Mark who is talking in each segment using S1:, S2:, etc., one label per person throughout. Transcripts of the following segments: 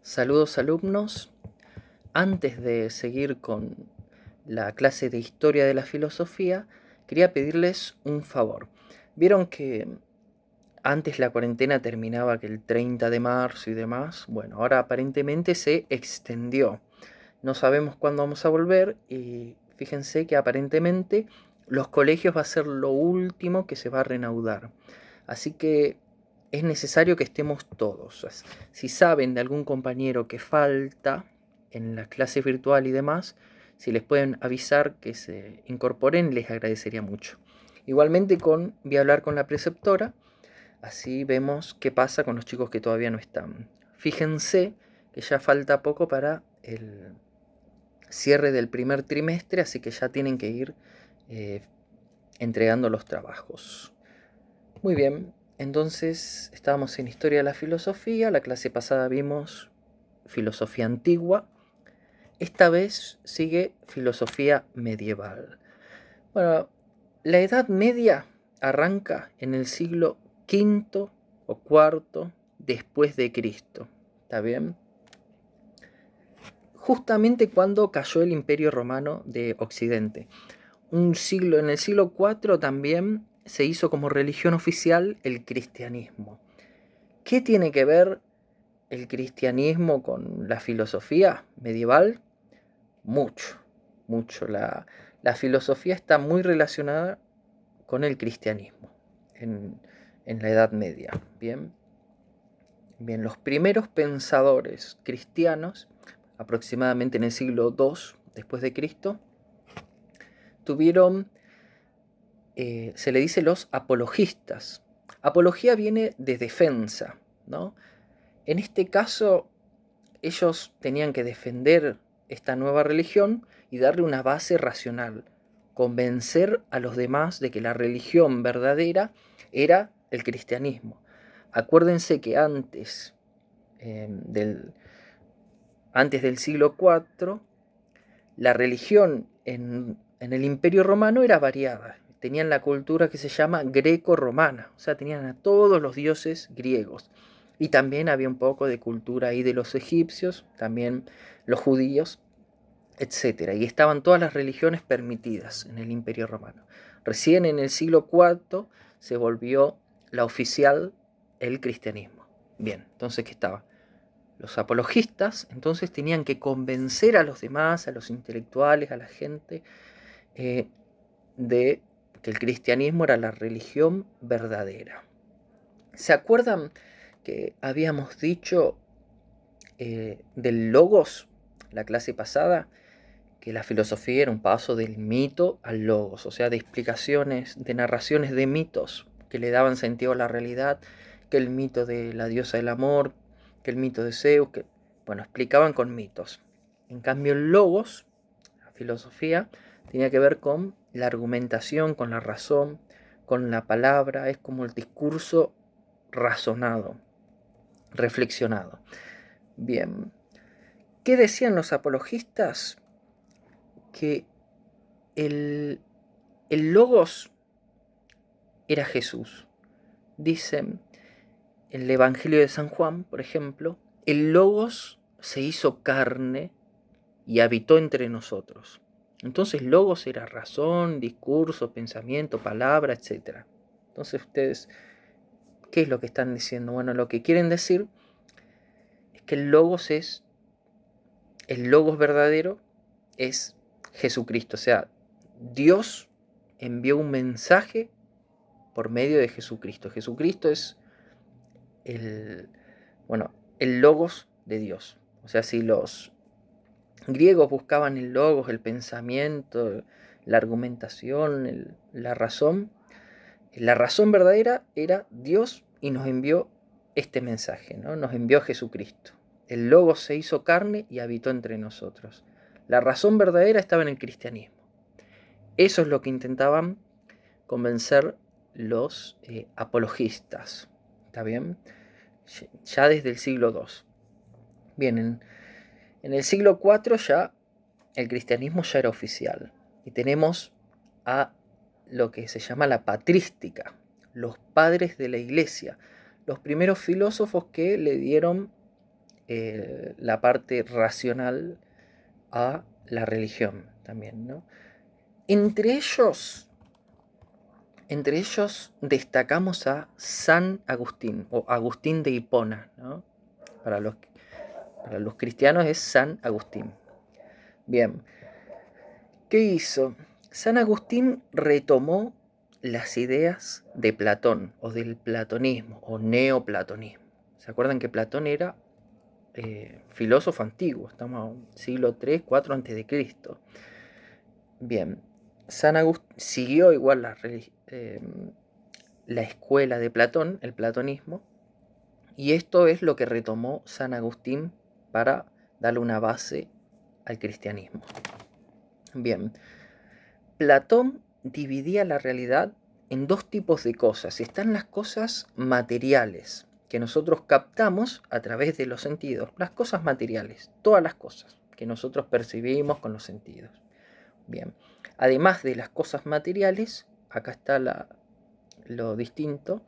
S1: Saludos alumnos. Antes de seguir con la clase de historia de la filosofía, quería pedirles un favor. Vieron que antes la cuarentena terminaba que el 30 de marzo y demás. Bueno, ahora aparentemente se extendió. No sabemos cuándo vamos a volver y fíjense que aparentemente los colegios va a ser lo último que se va a reanudar. Así que es necesario que estemos todos. Si saben de algún compañero que falta en las clases virtual y demás, si les pueden avisar que se incorporen, les agradecería mucho. Igualmente voy a hablar con la preceptora, así vemos qué pasa con los chicos que todavía no están. Fíjense que ya falta poco para el cierre del primer trimestre, así que ya tienen que ir eh, entregando los trabajos. Muy bien, entonces estábamos en Historia de la Filosofía, la clase pasada vimos Filosofía Antigua, esta vez sigue Filosofía Medieval. Bueno, la Edad Media arranca en el siglo V o IV después de Cristo, ¿está bien? Justamente cuando cayó el Imperio Romano de Occidente. En el siglo IV también se hizo como religión oficial el cristianismo. ¿Qué tiene que ver el cristianismo con la filosofía medieval? Mucho, mucho. La filosofía está muy relacionada con el cristianismo en, en la Edad Media. Bien, bien, los primeros pensadores cristianos, aproximadamente en el siglo II después de Cristo, tuvieron, se le dice los apologistas. Apología viene de defensa, ¿no? En este caso, ellos tenían que defender esta nueva religión y darle una base racional, convencer a los demás de que la religión verdadera era el cristianismo. Acuérdense que del, antes del siglo IV, la religión en el Imperio Romano era variada. Tenían la cultura que se llama greco-romana, o sea, tenían a todos los dioses griegos. Y también había un poco de cultura ahí de los egipcios, también los judíos, etcétera. Y estaban todas las religiones permitidas en el Imperio Romano. Recién en el siglo IV se volvió la oficial el cristianismo. Bien, entonces, ¿qué estaba? Los apologistas entonces tenían que convencer a los demás, a los intelectuales, a la gente, de que el cristianismo era la religión verdadera. ¿Se acuerdan que habíamos dicho del logos, la clase pasada, que la filosofía era un paso del mito al logos, o sea, de explicaciones, de narraciones de mitos que le daban sentido a la realidad, que el mito de la diosa del amor, que el mito de Zeus, que, bueno, explicaban con mitos. En cambio, el logos, la filosofía, tenía que ver con la argumentación, con la razón, con la palabra, es como el discurso razonado, reflexionado. Bien, ¿qué decían los apologistas? Que el, el logos era Jesús. Dicen en el Evangelio de San Juan, por ejemplo, el logos se hizo carne y habitó entre nosotros. Entonces logos era razón, discurso, pensamiento, palabra, etc. Entonces ustedes, ¿qué es lo que están diciendo? Bueno, lo que quieren decir es que el logos verdadero es Jesucristo. O sea, Dios envió un mensaje por medio de Jesucristo. Jesucristo es el, bueno, el logos de Dios. O sea, si los griegos buscaban el logos, el pensamiento, la argumentación, la razón verdadera era Dios y nos envió este mensaje, ¿no? Nos envió Jesucristo. El logos se hizo carne y habitó entre nosotros. La razón verdadera estaba en el cristianismo. Eso es lo que intentaban convencer los apologistas. ¿Está bien? Ya desde el siglo II. Bien, en el siglo IV ya el cristianismo ya era oficial. Y tenemos a lo que se llama la patrística, los padres de la iglesia, los primeros filósofos que le dieron la parte racional a la religión también, ¿no? Entre ellos destacamos a San Agustín, o Agustín de Hipona, ¿no? Para los cristianos es San Agustín. Bien, ¿qué hizo? San Agustín retomó las ideas de Platón, o del platonismo, o neoplatonismo. ¿Se acuerdan que Platón era filósofo antiguo? Estamos en siglo III, IV antes de Cristo. Bien, San Agustín siguió igual la escuela de Platón, el platonismo, y esto es lo que retomó San Agustín para darle una base al cristianismo. Bien, Platón dividía la realidad en dos tipos de cosas. Están las cosas materiales, que nosotros captamos a través de los sentidos. Las cosas materiales, todas las cosas que nosotros percibimos con los sentidos. Bien, además de las cosas materiales, acá está lo distinto.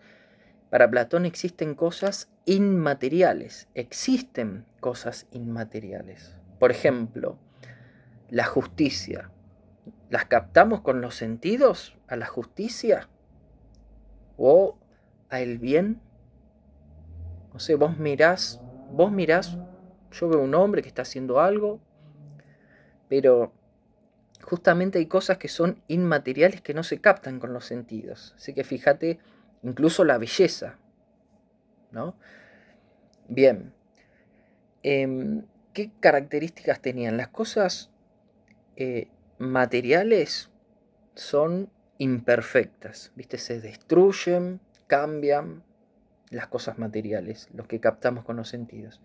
S1: Para Platón existen cosas inmateriales. Existen cosas inmateriales. Por ejemplo, la justicia. ¿Las captamos con los sentidos a la justicia? ¿O a el bien? No sé, vos mirás, yo veo un hombre que está haciendo algo, pero justamente hay cosas que son inmateriales que no se captan con los sentidos. Así que fíjate, incluso la belleza, ¿no? Bien. ¿Qué características tenían? Las cosas materiales son imperfectas, ¿viste? Se destruyen, cambian las cosas materiales, los que captamos con los sentidos.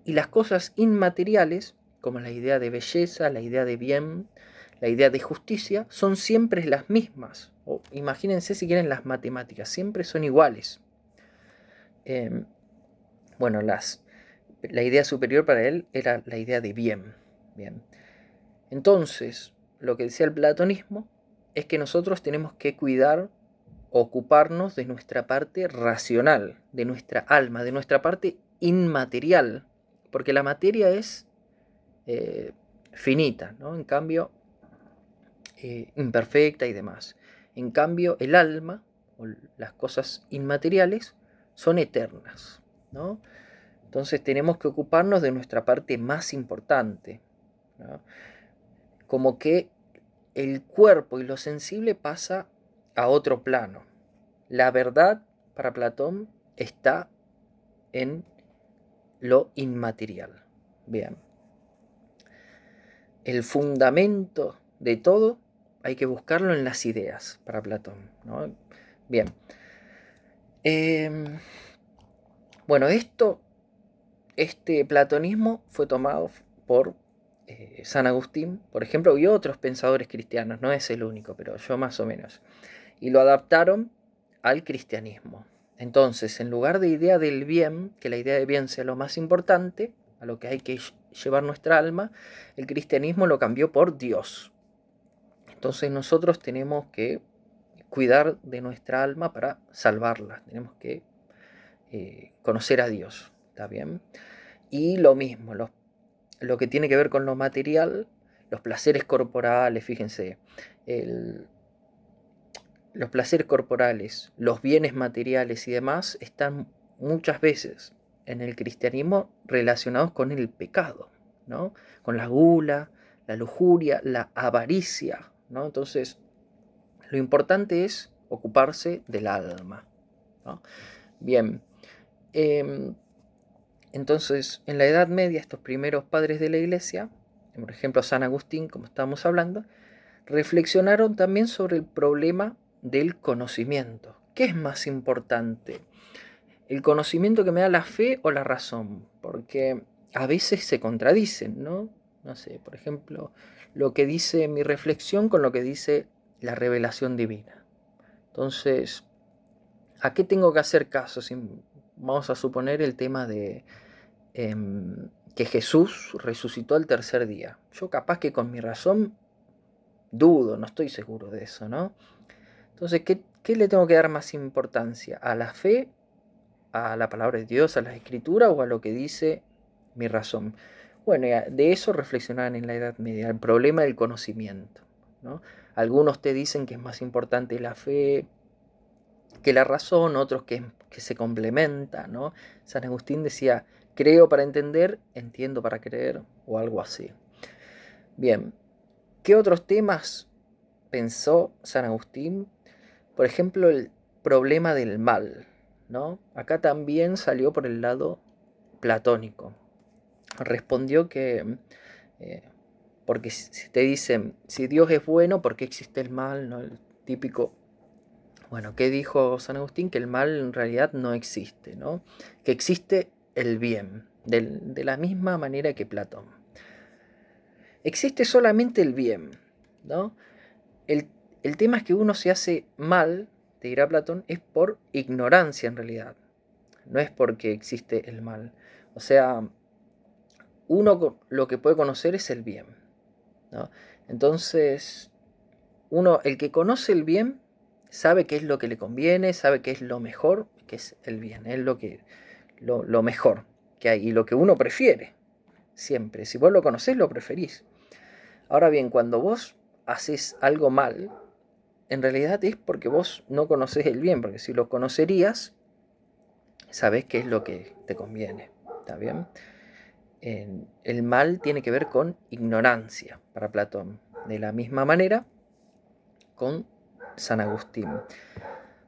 S1: Y las cosas inmateriales, como la idea de belleza, la idea de bien, la idea de justicia, son siempre las mismas. O imagínense si quieren las matemáticas, siempre son iguales. Bueno, la idea superior para él era la idea de bien. Bien. Entonces, lo que decía el platonismo es que nosotros tenemos que cuidar, ocuparnos de nuestra parte racional, de nuestra alma, de nuestra parte inmaterial, porque la materia es finita, ¿no? En cambio, imperfecta y demás. En cambio, el alma, o las cosas inmateriales, son eternas, ¿no? Entonces tenemos que ocuparnos de nuestra parte más importante, ¿no? Como que el cuerpo y lo sensible pasa a otro plano. La verdad para Platón está en lo inmaterial. Bien. El fundamento de todo hay que buscarlo en las ideas para Platón, ¿no? Bien. Bueno, este platonismo fue tomado por San Agustín, por ejemplo, y otros pensadores cristianos, no es el único, pero yo más o menos, y lo adaptaron al cristianismo. Entonces, en lugar de idea del bien, que la idea de bien sea lo más importante, a lo que hay que llevar nuestra alma, el cristianismo lo cambió por Dios. Entonces nosotros tenemos que cuidar de nuestra alma para salvarla, tenemos que conocer a Dios, ¿está bien? Y lo mismo, lo que tiene que ver con lo material, los placeres corporales, fíjense, los placeres corporales, los bienes materiales y demás están muchas veces en el cristianismo relacionados con el pecado, ¿no? Con la gula, la lujuria, la avaricia, ¿no? Entonces, lo importante es ocuparse del alma, ¿no? Bien, entonces, en la Edad Media, estos primeros padres de la Iglesia, por ejemplo San Agustín, como estábamos hablando, reflexionaron también sobre el problema del conocimiento. ¿Qué es más importante? ¿El conocimiento que me da la fe o la razón? Porque a veces se contradicen, ¿no? No sé, por ejemplo, lo que dice mi reflexión con lo que dice la revelación divina. Entonces, ¿a qué tengo que hacer caso? Si vamos a suponer el tema de que Jesús resucitó al tercer día. Yo capaz que con mi razón dudo, no estoy seguro de eso, ¿no? Entonces, ¿qué le tengo que dar más importancia? ¿A la fe, a la palabra de Dios, a la escritura o a lo que dice mi razón. Bueno, de eso reflexionaban en la Edad Media, el problema del conocimiento, ¿no? Algunos te dicen que es más importante la fe que la razón, otros que se complementa, ¿no? San Agustín decía, creo para entender, entiendo para creer, o algo así. Bien, ¿qué otros temas pensó San Agustín? Por ejemplo, el problema del mal, ¿no? Acá también salió por el lado platónico. Respondió que, eh, porque si te dicen, si Dios es bueno, ¿por qué existe el mal? ¿No? El típico, bueno, ¿qué dijo San Agustín? Que el mal en realidad no existe, ¿no? Que existe el bien, de la misma manera que Platón. Existe solamente el bien, ¿no? El, el tema es que uno se hace mal, te dirá Platón, es por ignorancia en realidad, no es porque existe el mal. O sea, uno lo que puede conocer es el bien, ¿no? Entonces, el que conoce el bien, sabe qué es lo que le conviene, sabe qué es lo mejor, que es el bien, es lo mejor que hay y lo que uno prefiere, siempre. Si vos lo conocés, lo preferís. Ahora bien, cuando vos haces algo mal, en realidad es porque vos no conocés el bien, porque si lo conocerías, sabés qué es lo que te conviene. ¿Está bien? El mal tiene que ver con ignorancia para Platón. De la misma manera, con San Agustín.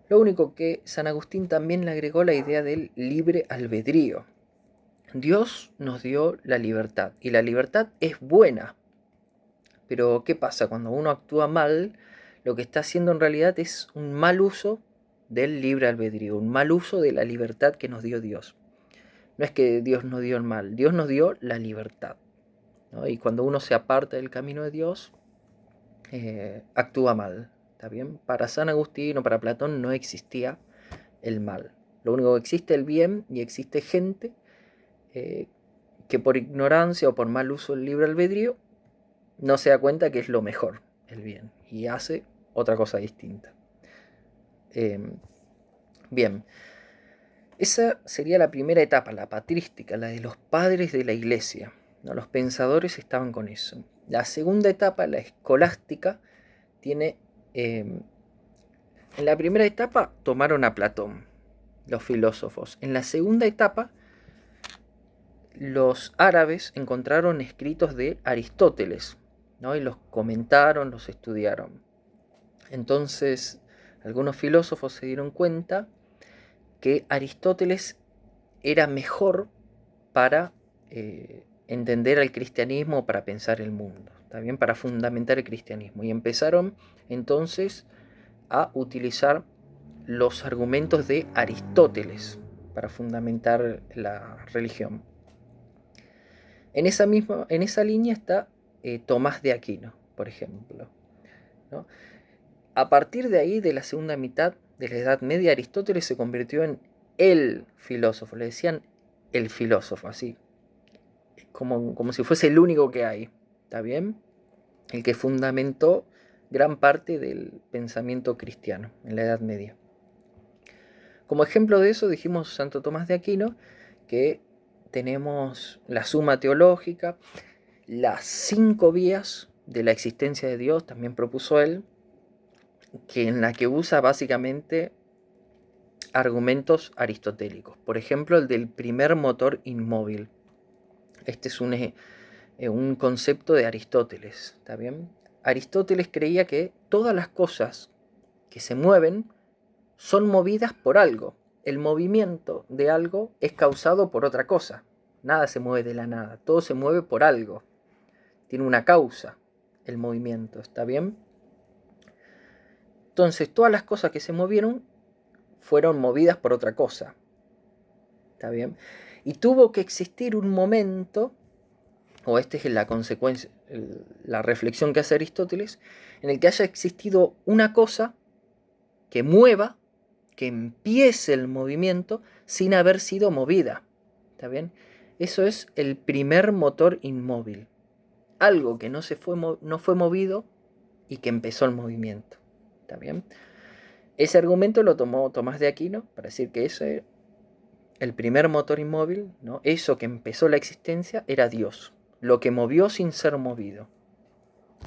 S1: Lo único que San Agustín también le agregó la idea del libre albedrío. Dios nos dio la libertad y la libertad es buena. Pero ¿qué pasa? Cuando uno actúa mal, lo que está haciendo en realidad es un mal uso del libre albedrío, un mal uso de la libertad que nos dio Dios. No es que Dios nos dio el mal, Dios nos dio la libertad, ¿no? Y cuando uno se aparta del camino de Dios, actúa mal. ¿Está bien? Para San Agustín o para Platón no existía el mal. Lo único que existe es el bien y existe gente eh, que por ignorancia o por mal uso del libre albedrío no se da cuenta que es lo mejor, el bien, y hace otra cosa distinta. Eh, bien, esa sería la primera etapa, la patrística, la de los padres de la iglesia, ¿no? Los pensadores estaban con eso. La segunda etapa, la escolástica, tiene... en la primera etapa tomaron a Platón, los filósofos. En la segunda etapa, los árabes encontraron escritos de Aristóteles, ¿no? Y los comentaron, los estudiaron. Entonces, algunos filósofos se dieron cuenta que Aristóteles era mejor para entender al cristianismo, para pensar el mundo, también para fundamentar el cristianismo. Y empezaron entonces a utilizar los argumentos de Aristóteles para fundamentar la religión. En esa línea está Tomás de Aquino, por ejemplo, ¿no? A partir de ahí, de la segunda mitad de la Edad Media, Aristóteles se convirtió en el filósofo. Le decían el filósofo, así, como si fuese el único que hay. ¿Está bien? El que fundamentó gran parte del pensamiento cristiano en la Edad Media. Como ejemplo de eso dijimos Santo Tomás de Aquino, que tenemos la Suma Teológica, las 5 vías de la existencia de Dios, también propuso él, que en la que usa básicamente argumentos aristotélicos. Por ejemplo, el del primer motor inmóvil. Este es un concepto de Aristóteles, ¿está bien? Aristóteles creía que todas las cosas que se mueven son movidas por algo. El movimiento de algo es causado por otra cosa. Nada se mueve de la nada, todo se mueve por algo. Tiene una causa el movimiento, ¿está bien? Entonces, todas las cosas que se movieron fueron movidas por otra cosa. ¿Está bien? Y tuvo que existir un momento, o esta es la consecuencia, la reflexión que hace Aristóteles, en el que haya existido una cosa que mueva, que empiece el movimiento sin haber sido movida. ¿Está bien? Eso es el primer motor inmóvil. Algo que no fue movido y que empezó el movimiento. ¿Está bien? Ese argumento lo tomó Tomás de Aquino para decir que ese el primer motor inmóvil, ¿no? Eso que empezó la existencia era Dios, lo que movió sin ser movido.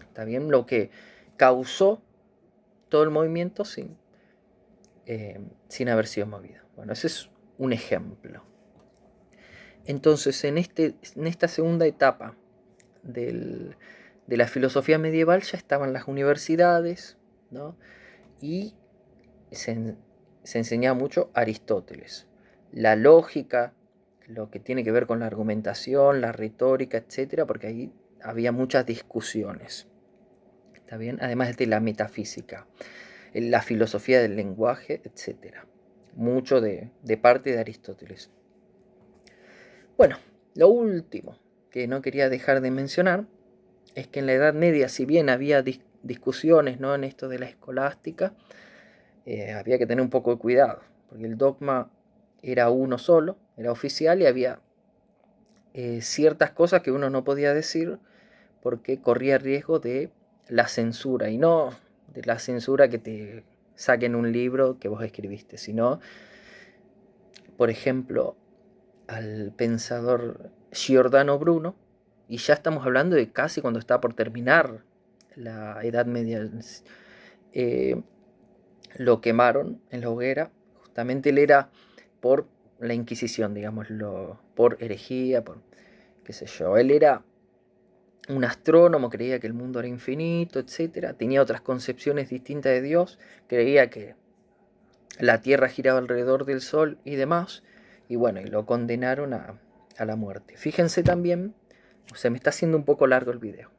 S1: ¿Está bien? Lo que causó todo el movimiento sin haber sido movido. Bueno, ese es un ejemplo. Entonces, en esta segunda etapa de la filosofía medieval ya estaban las universidades, ¿no? Y se enseñaba mucho Aristóteles. La lógica, lo que tiene que ver con la argumentación, la retórica, etcétera, porque ahí había muchas discusiones. ¿Está bien? Además de la metafísica, la filosofía del lenguaje, etcétera. Mucho de parte de Aristóteles. Bueno, lo último que no quería dejar de mencionar es que en la Edad Media, si bien había discusiones, ¿no?, en esto de la escolástica, había que tener un poco de cuidado, porque el dogma era uno solo, era oficial, y había ciertas cosas que uno no podía decir porque corría riesgo de la censura, y no de la censura que te saquen un libro que vos escribiste, sino, por ejemplo, al pensador Giordano Bruno, y ya estamos hablando de casi cuando está por terminar la Edad Media. Lo quemaron en la hoguera. Justamente él era por la Inquisición, digámoslo, por herejía, por qué sé yo. Él era un astrónomo, creía que el mundo era infinito, etc. Tenía otras concepciones distintas de Dios, creía que la Tierra giraba alrededor del Sol y demás, y bueno, y lo condenaron a la muerte. Fíjense también, o sea, me está haciendo un poco largo el video.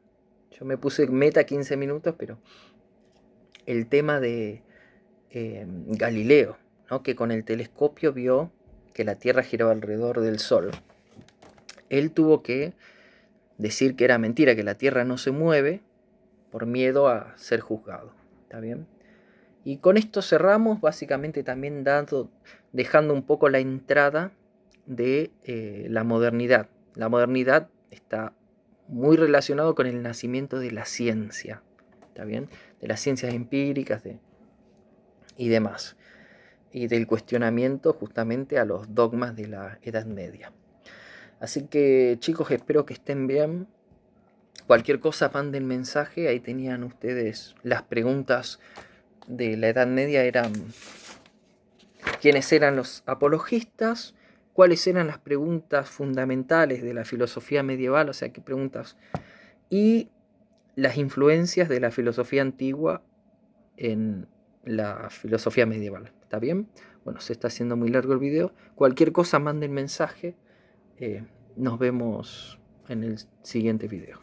S1: Yo me puse meta 15 minutos, pero el tema de Galileo, ¿no?, que con el telescopio vio que la Tierra giraba alrededor del Sol. Él tuvo que decir que era mentira, que la Tierra no se mueve, por miedo a ser juzgado. ¿Está bien? Y con esto cerramos, básicamente también dejando un poco la entrada de la modernidad. La modernidad está muy relacionado con el nacimiento de la ciencia, ¿está bien? De las ciencias empíricas y demás, y del cuestionamiento justamente a los dogmas de la Edad Media. Así que, chicos, espero que estén bien. Cualquier cosa, manden mensaje. Ahí tenían ustedes las preguntas de la Edad Media. Eran quiénes eran los apologistas, cuáles eran las preguntas fundamentales de la filosofía medieval, o sea, qué preguntas, y las influencias de la filosofía antigua en la filosofía medieval. ¿Está bien? Bueno, se está haciendo muy largo el video. Cualquier cosa, manden mensaje. Nos vemos en el siguiente video.